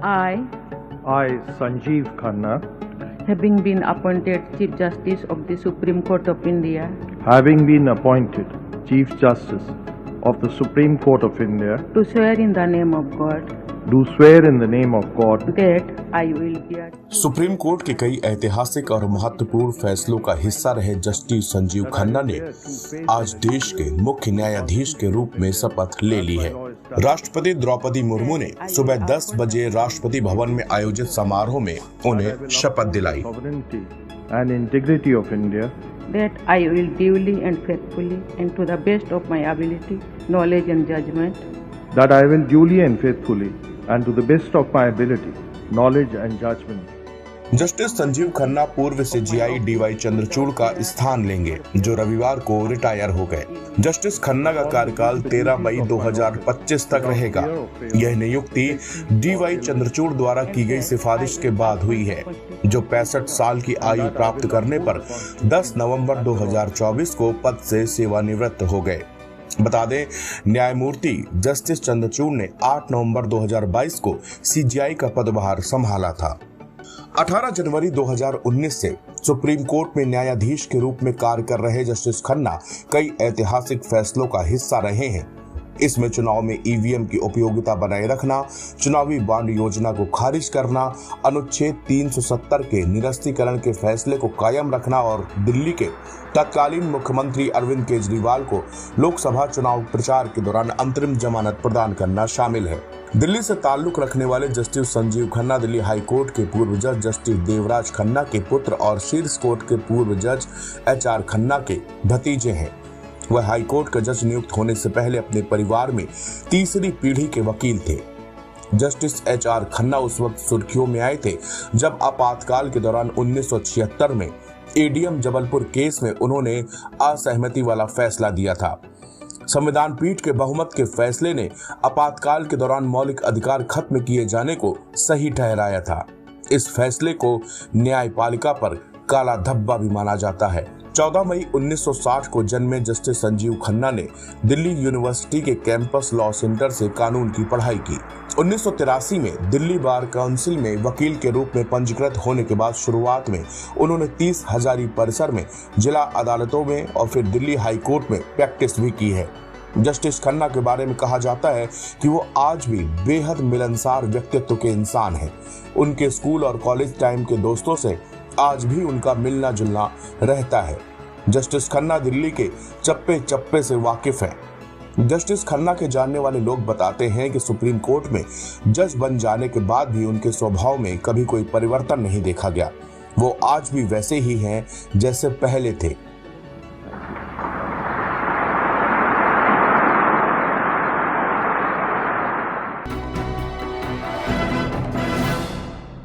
I, Sanjeev Khanna, having been appointed Chief Justice of the Supreme Court of India, having been appointed Chief Justice of the Supreme Court of India, do swear in the name of God do swear in the name of God that I will bear supreme court के कई ऐतिहासिक और महत्वपूर्ण फैसलों का हिस्सा रहे justice Sanjeev Khanna ने आज देश के मुख्य न्यायाधीश के रूप में शपथ ले ली है। राष्ट्रपति द्रौपदी मुर्मू ने सुबह 10 बजे राष्ट्रपति भवन में आयोजित समारोह में उन्हें शपथ दिलाई। and integrity of India, that I will duly and faithfully and to the best of my ability, knowledge and judgment, that I will duly and faithfully and to the best of my ability, knowledge and judgment. Justice Sanjeev Khanna पूर्व CJI D Y Chandrachud का स्थान लेंगे, जो रविवार को retire हो गए। Justice Khanna का कार्यकाल 13 मई 2025 तक रहेगा। यह नियुक्ति डीवाई चंद्रचूड़ द्वारा की गई सिफारिश के बाद हुई है, जो 65 साल की आयु प्राप्त करने पर 10 नवंबर 2024 को पद से सेवानिवृत्त हो गए। बता दें, न्यायमूर्ति जस्टिस चंद्रचूड़ ने 8 नवंबर 2022 को सीजेआई का पदभार संभाला था। 18 जनवरी 2019 से सुप्रीम कोर्ट में न्यायाधीश के रूप में कार्य कर रहे जस्टिस खन्ना कई ऐतिहासिक फैसलों का हिस्सा रहे हैं। इसमें चुनाव में ईवीएम की उपयोगिता बनाए रखना, चुनावी बॉन्ड योजना को खारिज करना, अनुच्छेद 370 के निरस्तीकरण के फैसले को कायम रखना और दिल्ली के तत्कालीन मुख्यमंत्री अरविंद केजरीवाल को लोकसभा चुनाव प्रचार के दौरान अंतरिम जमानत प्रदान करना शामिल है। दिल्ली से ताल्लुक रखने वाले justice Sanjeev Khanna Delhi high court के पूर्व जज जस्टिस देवराज खन्ना के पुत्र और शीर्ष कोर्ट के पूर्व जज एचआर खन्ना के भतीजे हैं। वह हाई कोर्ट का जज नियुक्त होने से पहले अपने परिवार में तीसरी पीढ़ी के वकील थे। जस्टिस एचआर खन्ना उस वक्त सुर्खियों में आए थे जब आपातकाल के दौरान 1976 में एडीएम जबलपुर केस में उन्होंने असहमति वाला फैसला दिया था। संविधान पीठ के बहुमत के फैसले ने आपातकाल के दौरान मौलिक अधिकार खत्म किए जाने को सही ठहराया था। इस फैसले को न्यायपालिका पर काला धब्बा भी माना जाता है। 14 मई 1960 को जन्मे जस्टिस संजीव खन्ना ने दिल्ली यूनिवर्सिटी के कैंपस लॉ सेंटर से कानून की पढ़ाई की। 1983 में दिल्ली बार काउंसिल में वकील के रूप में पंजीकृत होने के बाद शुरुआत में उन्होंने 30 हजारी परिसर में जिला अदालतों में और फिर दिल्ली हाई कोर्ट में प्रैक्टिस भी की है। जस्टिस खन्ना के बारे में कहा जाता है कि वो आज भी बेहद मिलनसार व्यक्तित्व के इंसान हैं। उनके स्कूल और कॉलेज टाइम के दोस्तों से आज भी उनका मिलना जुलना रहता है। जस्टिस खन्ना दिल्ली के चप्पे चप्पे से वाकिफ हैं। जस्टिस खन्ना के जानने वाले लोग बताते हैं कि सुप्रीम कोर्ट में जज बन जाने के बाद भी उनके स्वभाव में कभी कोई परिवर्तन नहीं देखा गया। वो आज भी वैसे ही हैं जैसे पहले थे।